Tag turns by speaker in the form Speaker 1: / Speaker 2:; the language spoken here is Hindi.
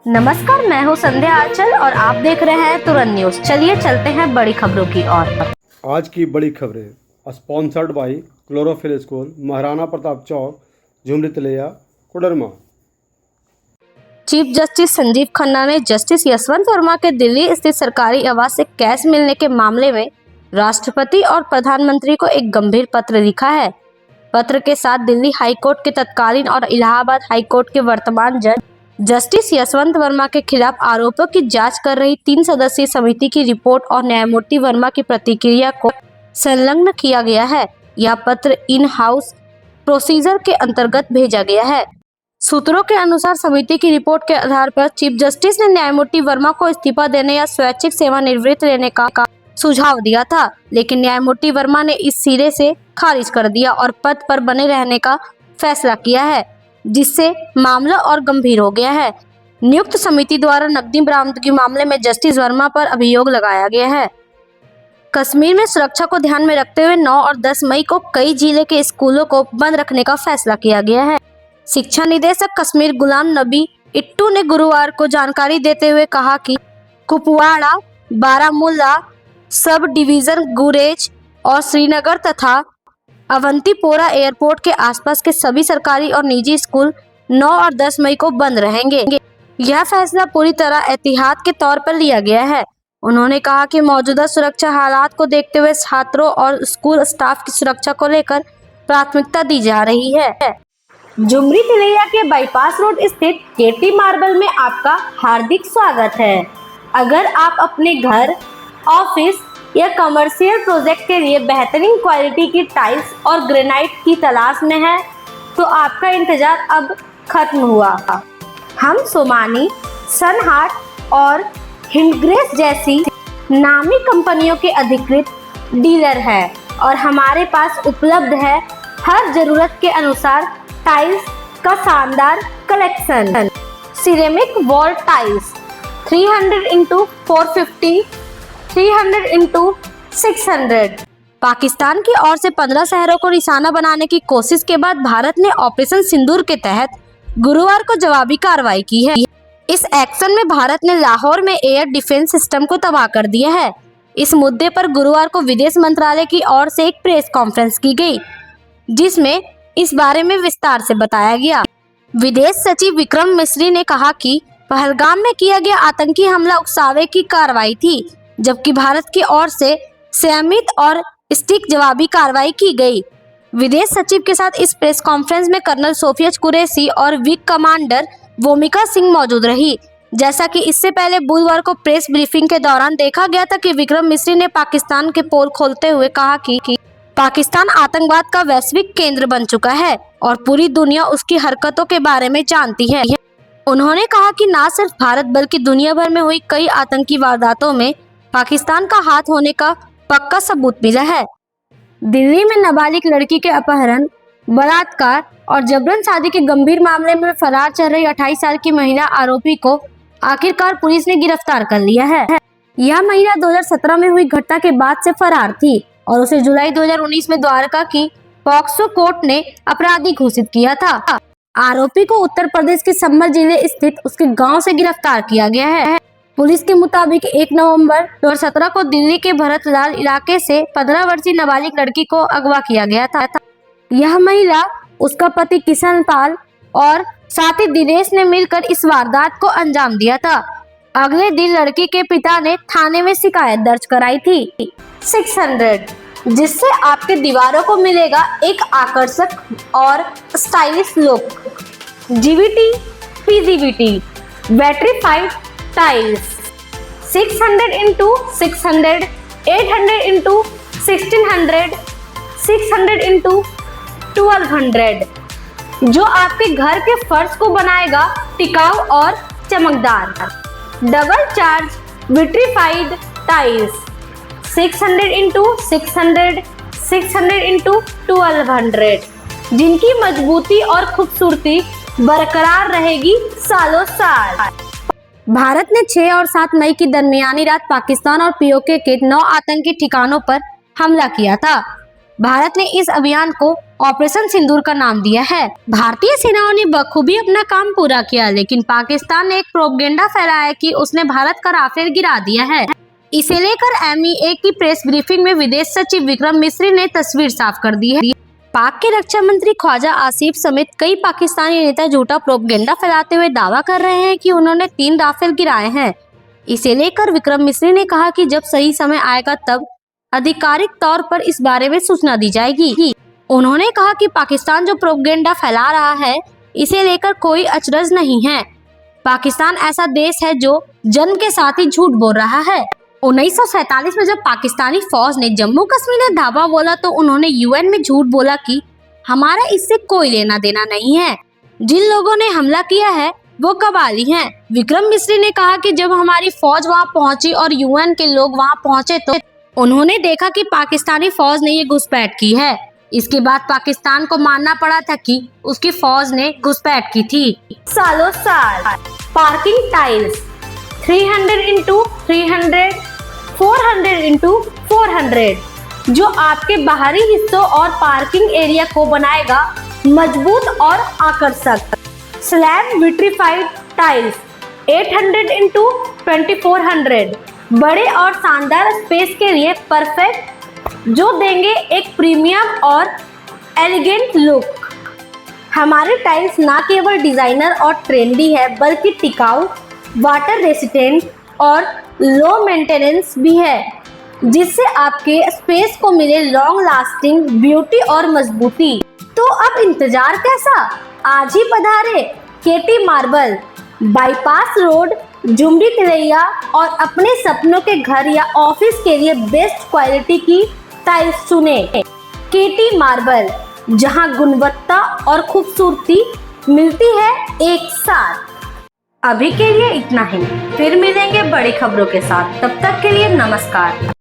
Speaker 1: नमस्कार, मैं हूं संध्या आंचल और आप देख रहे हैं तुरंत न्यूज। चलिए चलते हैं बड़ी खबरों की ओर।
Speaker 2: आज की बड़ी खबरें sponsored by chlorophyll school, Maharana Pratap Chowk, Jhumri Telaiya, Koderma.
Speaker 1: Chief justice Sanjiv Khanna ने जस्टिस यशवंत वर्मा के दिल्ली स्थित सरकारी आवास से कैश मिलने के मामले में राष्ट्रपति और प्रधानमंत्री को एक गंभीर पत्र लिखा है। पत्र के साथ दिल्ली हाईकोर्ट के तत्कालीन और इलाहाबाद हाईकोर्ट के वर्तमान जज जस्टिस यशवंत वर्मा के खिलाफ आरोपों की जांच कर रही 3 सदस्यीय समिति की रिपोर्ट और न्यायमूर्ति वर्मा की प्रतिक्रिया को संलग्न किया गया है। यह पत्र इन हाउस प्रोसीजर के अंतर्गत भेजा गया है। सूत्रों के अनुसार समिति की रिपोर्ट के आधार पर चीफ जस्टिस ने न्यायमूर्ति वर्मा को इस्तीफा देने या स्वैच्छिक सेवानिवृत्ति लेने का सुझाव दिया था, लेकिन न्यायमूर्ति वर्मा ने इस सिरे से खारिज कर दिया और पद पर बने रहने का फैसला किया है, जिससे मामला और गंभीर हो गया है। नियुक्त समिति द्वारा नकदी बरामदगी मामले में जस्टिस वर्मा पर अभियोग लगाया गया है। कश्मीर में सुरक्षा को ध्यान में रखते हुए 9 और 10 मई को कई जिले के स्कूलों को बंद रखने का फैसला किया गया है। शिक्षा निदेशक कश्मीर गुलाम नबी इट्टू ने गुरुवार को जानकारी देते हुए कहा कि कुपवाड़ा, बारामूला सब डिवीजन, गुरेज और श्रीनगर तथा अवंतीपोरा एयरपोर्ट के आसपास के सभी सरकारी और निजी स्कूल 9 और 10 मई को बंद रहेंगे। यह फैसला पूरी तरह एहतियात के तौर पर लिया गया है। उन्होंने कहा कि मौजूदा सुरक्षा हालात को देखते हुए छात्रों और स्कूल स्टाफ की सुरक्षा को लेकर प्राथमिकता दी जा रही है। झुमरी तिलैया के बाईपास रोड स्थित केटी मार्बल में आपका हार्दिक स्वागत है। अगर आप अपने घर, ऑफिस या कमर्शियल प्रोजेक्ट के लिए बेहतरीन क्वालिटी की टाइल्स और ग्रेनाइट की तलाश में है, तो आपका इंतजार अब खत्म हुआ। हम सोमानी, सनहार्ट और हिंडग्रेस जैसी नामी कंपनियों के अधिकृत डीलर हैं और हमारे पास उपलब्ध है हर जरूरत के अनुसार टाइल्स का शानदार collection. Ceramic wall tiles 300x450, 300x600। Pakistan की ओर से 15 शहरों को निशाना बनाने की कोशिश के बाद भारत ने ऑपरेशन सिंदूर के तहत गुरुवार को जवाबी कार्रवाई की है। इस एक्शन में भारत ने लाहौर में एयर डिफेंस सिस्टम को तबाह कर दिया है। इस मुद्दे पर गुरुवार को विदेश मंत्रालय की ओर से एक प्रेस कॉन्फ्रेंस की गई, जिसमें इस बारे में विस्तार से बताया गया। विदेश सचिव विक्रम मिस्री ने कहा कि पहलगाम में किया गया आतंकी हमला उकसावे की कार्रवाई थी, जबकि भारत की ओर से संयमित और सटीक जवाबी कार्रवाई की गई। विदेश सचिव के साथ इस प्रेस कॉन्फ्रेंस में कर्नल सोफिया कुरैशी और विंग कमांडर भूमिका सिंह मौजूद रही। जैसा कि इससे पहले बुधवार को प्रेस ब्रीफिंग के दौरान देखा गया था कि विक्रम मिस्री ने पाकिस्तान के पोल खोलते हुए कहा कि पाकिस्तान आतंकवाद का वैश्विक केंद्र बन चुका है और पूरी दुनिया उसकी हरकतों के बारे में जानती है। उन्होंने कहा कि न सिर्फ भारत बल्कि दुनिया भर में हुई कई आतंकी वारदातों में पाकिस्तान का हाथ होने का पक्का सबूत मिला है। दिल्ली में नाबालिग लड़की के अपहरण, बलात्कार और जबरन शादी के गंभीर मामले में फरार चल रही 28 साल की महिला आरोपी को आखिरकार पुलिस ने गिरफ्तार कर लिया है। यह महिला 2017 में हुई घटना के बाद से फरार थी और उसे जुलाई 2019 में द्वारका की पॉक्सो कोर्ट ने अपराधी घोषित किया था। आरोपी को उत्तर प्रदेश के संभल जिले स्थित उसके गांव से गिरफ्तार किया गया है। पुलिस के मुताबिक 1 नवंबर 2017 को दिल्ली के भरतलाल इलाके से 15 वर्षीय नाबालिग लड़की को अगवा किया गया था। यह महिला, उसका पति किशन पाल और साथी दिनेश ने मिलकर इस वारदात को अंजाम दिया था। अगले दिन लड़की के पिता ने थाने में शिकायत दर्ज कराई थी। 600, जिससे आपके दीवारों को मिलेगा एक आकर्षक और stylish look. GVT PGVT vitrified tiles 600x600, 800x1600, 600x1200, जो आपके घर के फर्श को बनाएगा टिकाऊ और चमकदार। Double charge vitrified tiles 600x600, 600x1200, जिनकी मजबूती और खूबसूरती बरकरार रहेगी सालों साल। भारत ने 6 और 7 मई की दरमियानी रात पाकिस्तान और पीओके के 9 आतंकी ठिकानों पर हमला किया था। भारत ने इस अभियान को ऑपरेशन सिंदूर का नाम दिया है। भारतीय सेनाओं ने बखूबी अपना काम पूरा किया, लेकिन पाकिस्तान ने एक प्रोपेगेंडा फैलाया कि उसने भारत का राफेल गिरा दिया है। इसे लेकर MEA की प्रेस ब्रीफिंग में विदेश सचिव विक्रम मिस्री ने तस्वीर साफ कर दी है। पाक के रक्षा मंत्री ख्वाजा आसिफ समेत कई पाकिस्तानी नेता झूठा प्रोपेगेंडा फैलाते हुए दावा कर रहे हैं कि उन्होंने 3 राफेल गिराए हैं। इसे लेकर विक्रम मिस्री ने कहा कि जब सही समय आएगा तब आधिकारिक तौर पर इस बारे में सूचना दी जाएगी। उन्होंने कहा कि पाकिस्तान जो प्रोपेगेंडा फैला रहा है, इसे लेकर कोई अचरज नहीं है। पाकिस्तान ऐसा देश है जो जन्म के साथ ही झूठ बोल रहा है। 1947 में जब पाकिस्तानी फौज ने जम्मू कश्मीर में धावा बोला तो उन्होंने UN में झूठ बोला कि हमारा इससे कोई लेना देना नहीं है। जिन लोगों ने हमला किया है वो कबाली हैं। विक्रम मिस्री ने कहा कि जब हमारी फौज वहां पहुंची और UN के लोग वहां पहुंचे तो उन्होंने देखा कि पाकिस्तानी फौज ने ये घुसपैठ की है। इसके बाद पाकिस्तान को मानना पड़ा था कि उसकी फौज ने घुसपैठ की थी। सालों साल पार्किंग टाइल्स 300x300, 400x400 जो आपके बाहरी हिस्सों और पार्किंग एरिया को बनाएगा मजबूत और आकर्षक। स्लैब विट्रीफाइड टाइल्स 800x2400 बड़े और शानदार स्पेस के लिए परफेक्ट, जो देंगे एक प्रीमियम और एलिगेंट लुक। हमारे टाइल्स ना केवल डिजाइनर और ट्रेंडी है बल्कि टिकाऊ, वाटर रेसिस्टेंट और लो मेंटेनेंस भी है, जिससे आपके स्पेस को मिले लॉन्ग लास्टिंग ब्यूटी और मजबूती। तो अब इंतजार कैसा, आज ही पधारे KT marble, bypass road, Jhumri Telaiya और अपने सपनों के घर या ऑफिस के लिए बेस्ट क्वालिटी की टाइल्स चुने। केटी मार्बल, जहां गुणवत्ता और खूबसूरती मिलती है एक साथ। अभी के लिए इतना ही, फिर मिलेंगे बड़ी खबरों के साथ। तब तक के लिए नमस्कार।